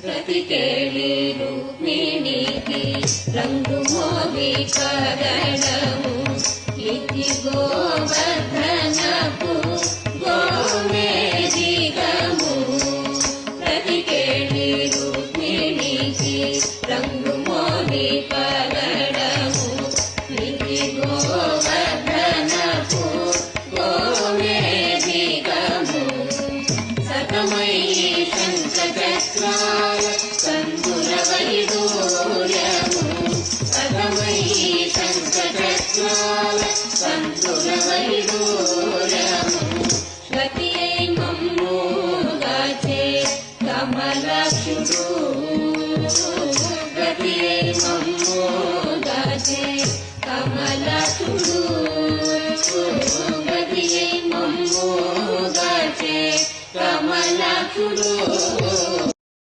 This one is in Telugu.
ప్రతికేళి రుక్మిణికి రంగు మోగి కరణము ఇది గోవర్ధనపు గోమేధికము ప్రతికేళి రుక్మిణికి రంగు మోగి కరణము ఇది గోవర్ధనపు గోమేధికము సతమై శంఖచక్రాల కందుల వైడూర్యము సతమై శంఖచక్రాల కందుల వైడూర్యము గతి అయి మమ్ము గాచే కమలాక్షుడు గతి అయి మమ్ము గాచే కమలాక్షుడు గతి అయి మమ్ము గాచే కమలాక్షుడు